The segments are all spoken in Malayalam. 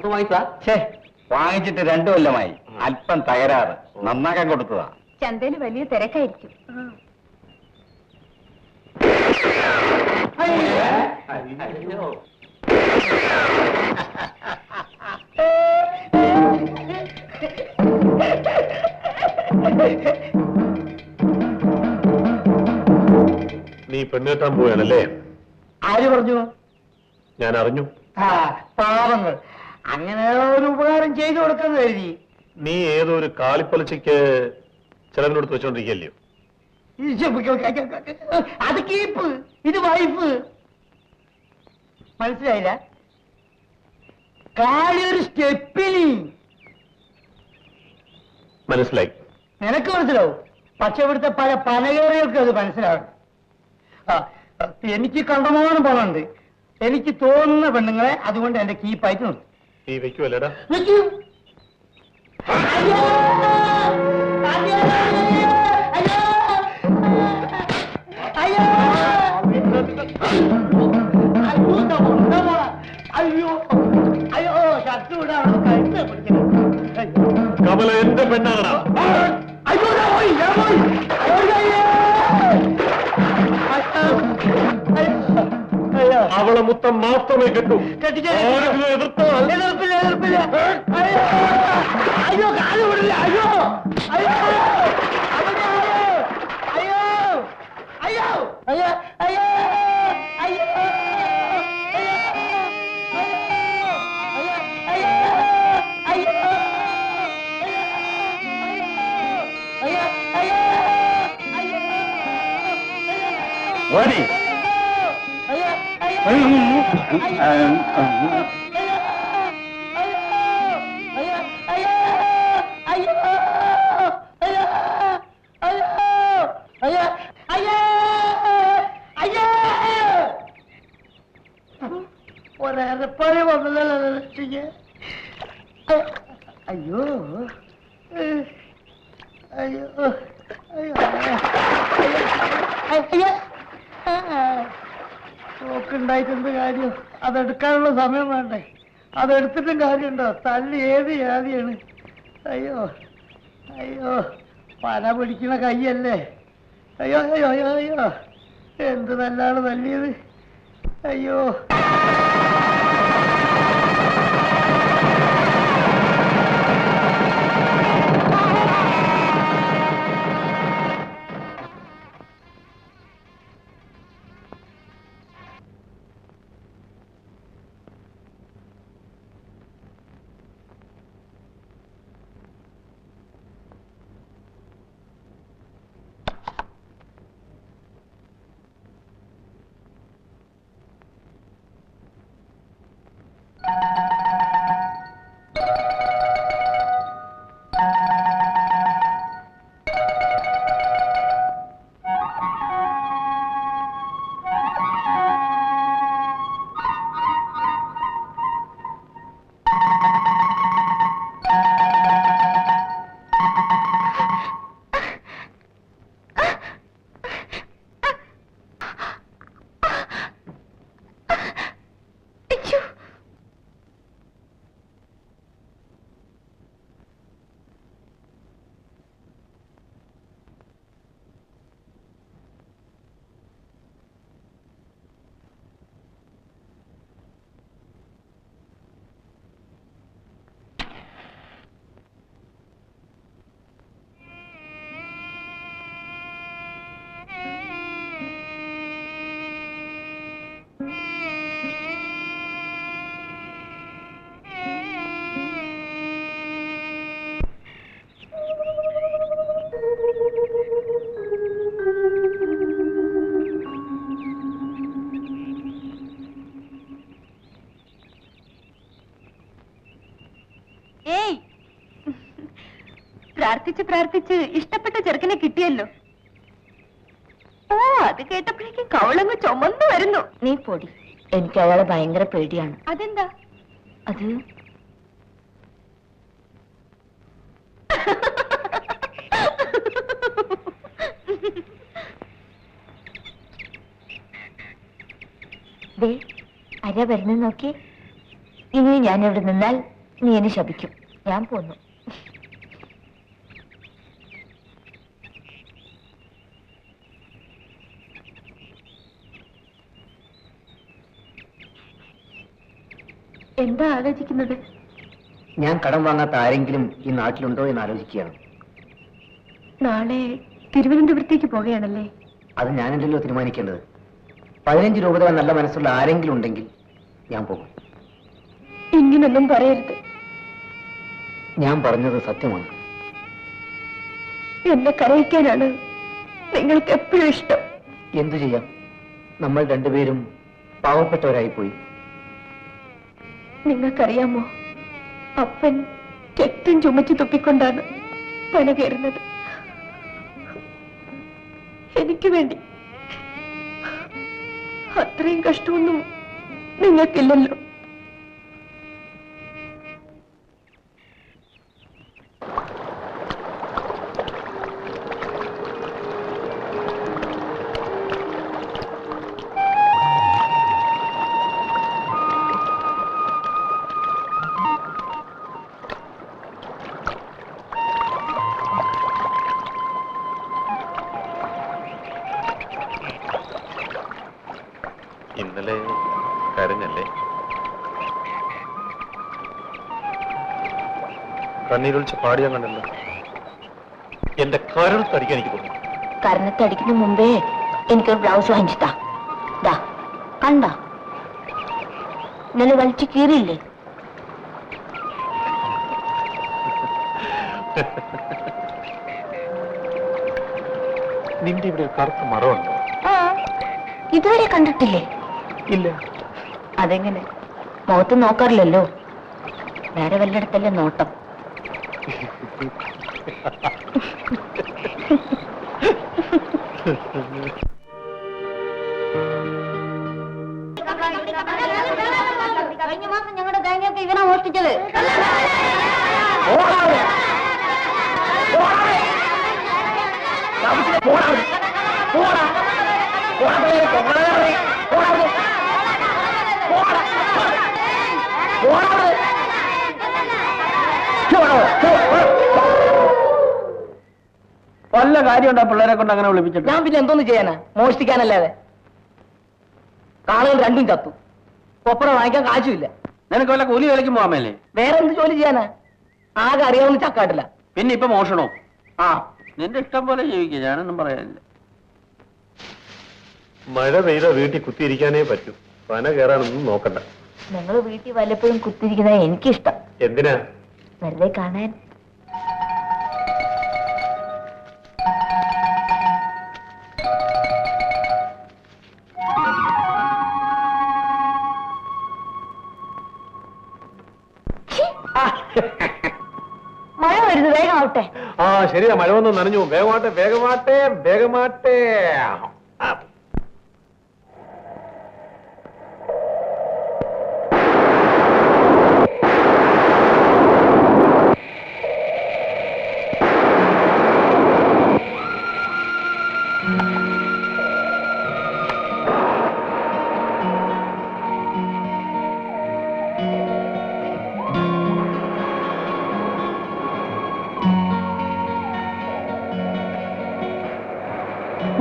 പുറത്ത് വാങ്ങിച്ചാ? വാങ്ങിച്ചിട്ട് 2 കൊല്ലമായി. അല്പം തകരാറ്, നന്നാക്കാൻ കൊടുത്തതാ. ചന്തയിൽ വലിയ തിരക്കായിരിക്കും. നീ പെണ്ണുകെട്ടാൻ പോയാണല്ലേ? ആര് പറഞ്ഞു? ഞാൻ അറിഞ്ഞു. പാവങ്ങൾ അങ്ങനെ ഒരു ഉപകാരം ചെയ്തു കൊടുക്കുന്ന കരുതി. നീ ഏതോ ഒരു കാളിപ്പലിച്ചയ്ക്ക് ചിലവിനോട് വെച്ചോണ്ടിരിക്കല്ലയോ? അത് കീപ്പ്, ഇത് വൈഫ്. മനസ്സിലായില്ല? കാലൊരു സ്റ്റെപ്പിനി. മനസ്സിലായി. നിനക്ക് മനസ്സിലാവും, പക്ഷെ ഇവിടുത്തെ പല പനകേറികൾക്ക് അത് മനസ്സിലാവും. എനിക്ക് കണ്ടമാനം പണമുണ്ട്. എനിക്ക് തോന്നുന്ന പെണ്ണുങ്ങളെ അതുകൊണ്ട് എന്റെ കീപ്പായിട്ട് നിർത്തും. നീ വെക്കുവല്ലേടാ? അയ്യോ അയ്യോ, ഷർട്ട് വിടാ, കഴുത്ത് പിടിക്കണം. കമല എന്റെ പെണ്ണാണ്. അയ്യോ, അവളെ മുത്തം മാത്രമേ കെട്ടൂ. എതിർപ്പില്ല. അയ്യോ, കാല് വിടില്ല. അയ്യോ അയ്യോ അയ്യോ അയ്യോ അയ്യോ അയ്യോ അയ്യോ Ready? ഒരേറെപ്പഴി വന്നതല്ലോ രക്ഷിക്ക്. അയ്യോ അയ്യോ അയ്യോ അയ്യോ. നോക്കുണ്ടായിട്ടെന്ത് കാര്യം? അതെടുക്കാനുള്ള സമയം വേണ്ടേ? അതെടുത്തിട്ടും കാര്യമുണ്ടോ? തല്ലി ഏത് ജാതിയാണ്? അയ്യോ അയ്യോ, പന പിടിക്കുന്ന കൈയല്ലേ? അയ്യോ അയ്യോ അയ്യോ അയ്യോ, എന്ത് നല്ലാണ് തല്ലിയത്. അയ്യോ പ്രാർത്ഥിച്ച് ഇഷ്ടപ്പെട്ട ചെറുക്കനെ കിട്ടിയല്ലോ. ഓ, അത് കേട്ടപ്പോഴേക്കും കവളങ്ങ് ചുമന്നു വരുന്നു. നീ പൊടി, എനിക്ക് അവളെ ഭയങ്കര പേടിയാണ്. അതെന്താ? അത് അര വരുന്ന നോക്കി. ഇനി ഞാനിവിടെ നിന്നാൽ നീ എന്നെ ശപിക്കും. ഞാൻ പോന്നു. എന്താ ആലോചിക്കുന്നത്? ഞാൻ കടം വാങ്ങാത്ത ആരെങ്കിലും ഈ നാട്ടിലുണ്ടോ എന്ന് ആലോചിക്കുകയാണ്. നാളെ തിരുവനന്തപുരത്തേക്ക് പോവുകയാണല്ലേ? അത് ഞാനല്ലല്ലോ തീരുമാനിക്കേണ്ടത്. 15 രൂപ തരാൻ നല്ല മനസ്സുള്ള ആരെങ്കിലും ഉണ്ടെങ്കിൽ ഞാൻ പോകും. ഇങ്ങനൊന്നും പറയരുത്. ഞാൻ പറഞ്ഞത് സത്യമാണ്. എന്നെ കരയിക്കാനാണ് നിങ്ങൾക്ക് എപ്പോഴും ഇഷ്ടം. എന്തു ചെയ്യാം, നമ്മൾ രണ്ടുപേരും പാവപ്പെട്ടവരായി പോയി. നിങ്ങൾക്കറിയാമോ, അപ്പൻ കെട്ടും ചുമച്ചു തുപ്പിക്കൊണ്ടാണ് പന കയറുന്നത്. എനിക്ക് വേണ്ടി. അത്രയും കഷ്ടമൊന്നും നിങ്ങൾക്കില്ലല്ലോ. ഇന്നലെ കരഞ്ഞല്ലേ? കണ്ണീരൊളിച്ച് പാടിയാൻ കണ്ടല്ലോ. എന്റെ കരളത്തടിക്കാൻ എനിക്ക് തോന്നുന്നു. കരണത്തടിക്കുന്ന മുമ്പേ എനിക്കൊരു ബ്ലൗസ് വാങ്ങിച്ചിട്ടാ. കണ്ട, ഇന്നലെ വലിച്ചു കീറിയില്ലേ? നിന്റെ ഇവിടെ ഒരു കറുത്ത മറമുണ്ടോ? ഇതുവരെ കണ്ടിട്ടില്ലേ? ഇല്ല. അതെങ്ങനെ? മുഖത്ത് നോക്കാറില്ലല്ലോ, വേറെ വല്ലയിടത്തല്ലേ നോട്ടം. കഴിഞ്ഞ മാസം ഞങ്ങളുടെ തേങ്ങയൊക്കെ ഇവനാ മോഷ്ടിച്ചത്. വല്ല കാര്യമുണ്ടോ പിള്ളേരെ കൊണ്ട് അങ്ങനെ വിളിപ്പിച്ചിട്ട്? ഞാൻ പിന്നെ എന്തോന്ന് ചെയ്യാനാ, മോഷ്ടിക്കാനല്ലാതെ. കാളുകൾ രണ്ടും ചത്തു, കൊപ്പറ വാങ്ങിക്കാൻ കാശുമില്ല. നിനക്ക് വല്ല കൂലി വേലയ്ക്ക് പോകാമല്ലേ? വേറെ എന്ത് ജോലി ചെയ്യാനാ? ആകെ അറിയാവുന്ന ചക്കാട്ടില്ല. പിന്നെ ഇപ്പൊ മോഷണോ? ആ, നിന്റെ ഇഷ്ടം പോലെ ജീവിക്കുക, ഞാനൊന്നും പറയാനില്ല. മഴ പെയ്ത വീട്ടിൽ കുത്തിയിരിക്കാനേ പറ്റൂ, പന കയറാനൊന്നും നോക്കണ്ട. നിങ്ങൾ വീട്ടിൽ വല്ലപ്പോഴും കുത്തിരിക്കുന്നത് എനിക്കിഷ്ടം. എന്തിനാ? വെറുതെ കാണാൻ. മഴ വരുന്നു, വേഗം ആവട്ടെ. ആ ശരിയാ, മഴ വന്ന് നനഞ്ഞു. വേഗമാട്ടെ വേഗമാട്ടെ വേഗമാട്ടെ.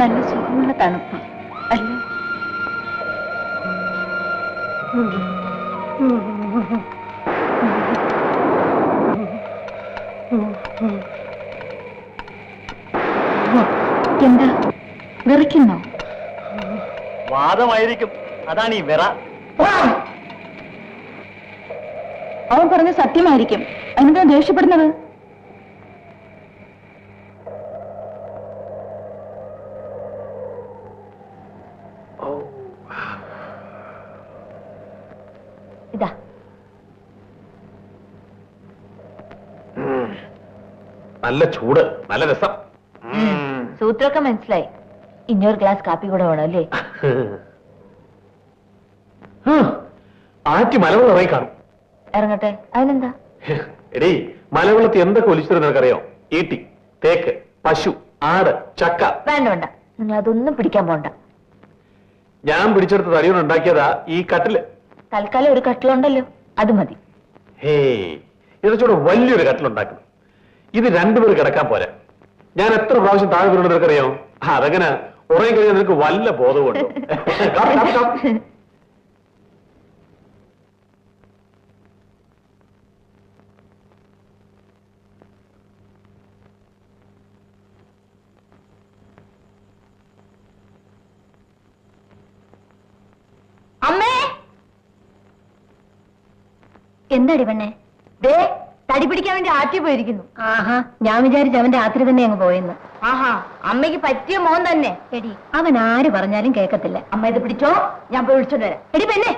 നല്ല സുഖമുള്ള തണുപ്പ് അല്ലേ? എന്താ വിറയ്ക്കുന്നോ? വാദമായിരിക്കും, അതാണ് ഈ വിറ. അവൻ പറഞ്ഞ സത്യമായിരിക്കും. അതിനെന്താ ദേഷ്യപ്പെടുന്നത്? ഇതാ, നല്ല ചൂട്, നല്ല രസം. സൂത്രമൊക്കെ മനസ്സിലായി. ഇനിയൊരു ഗ്ലാസ് കാപ്പി കൂടെ വേണം അല്ലേ? ആറ്റി മലവെള്ളം ഇറങ്ങി കാണും. ഇറങ്ങട്ടെ, അതിനെന്താ? എടീ, മലവെള്ളത്തിൽ എന്തൊക്കെ ഒലിച്ചിരുന്ന നിനക്കറിയോ? ഈട്ടി, തേക്ക്, പശു, ആട്, ചക്ക. വേണ്ട വേണ്ട, നിങ്ങൾ അതൊന്നും പിടിക്കാൻ പോണ്ട. ഞാൻ പിടിച്ചെടുത്ത് തടിയോട് ഉണ്ടാക്കിയതാ ഈ കട്ടില്. തൽക്കാലം ഒരു കട്ടിലുണ്ടല്ലോ, അത് മതി. ഹേയ് ഇതൊക്കെ വലിയൊരു കട്ടിലുണ്ടാക്കണം. ഇത് രണ്ടുപേർ കിടക്കാൻ പോരാ. ഞാൻ എത്ര പ്രാവശ്യം താഴെ വീണത് നിനക്കറിയോ? അതെങ്ങനെ ഉറങ്ങി കഴിഞ്ഞാൽ നിനക്ക് വല്ല ബോധമുണ്ടോ? അമ്മേ, എന്താടി പെണ്ണെ? ദേ തടി പിടിക്കാൻ വേണ്ടി ആറ്റി പോയിരിക്കുന്നു. ആഹാ, ഞാൻ വിചാരിച്ചു അവന്റെ രാത്രി തന്നെ അങ്ങ് പോയെന്ന്. ആഹാ, അമ്മയ്ക്ക് പറ്റിയ മോൻ തന്നെ. എടി, അവൻ ആര് പറഞ്ഞാലും കേൾക്കത്തില്ല. അമ്മ ഇത് പിടിച്ചോ, ഞാൻ പോയി വിളിച്ചോണ്ട് വരാം. എടി പെണ്ണെ.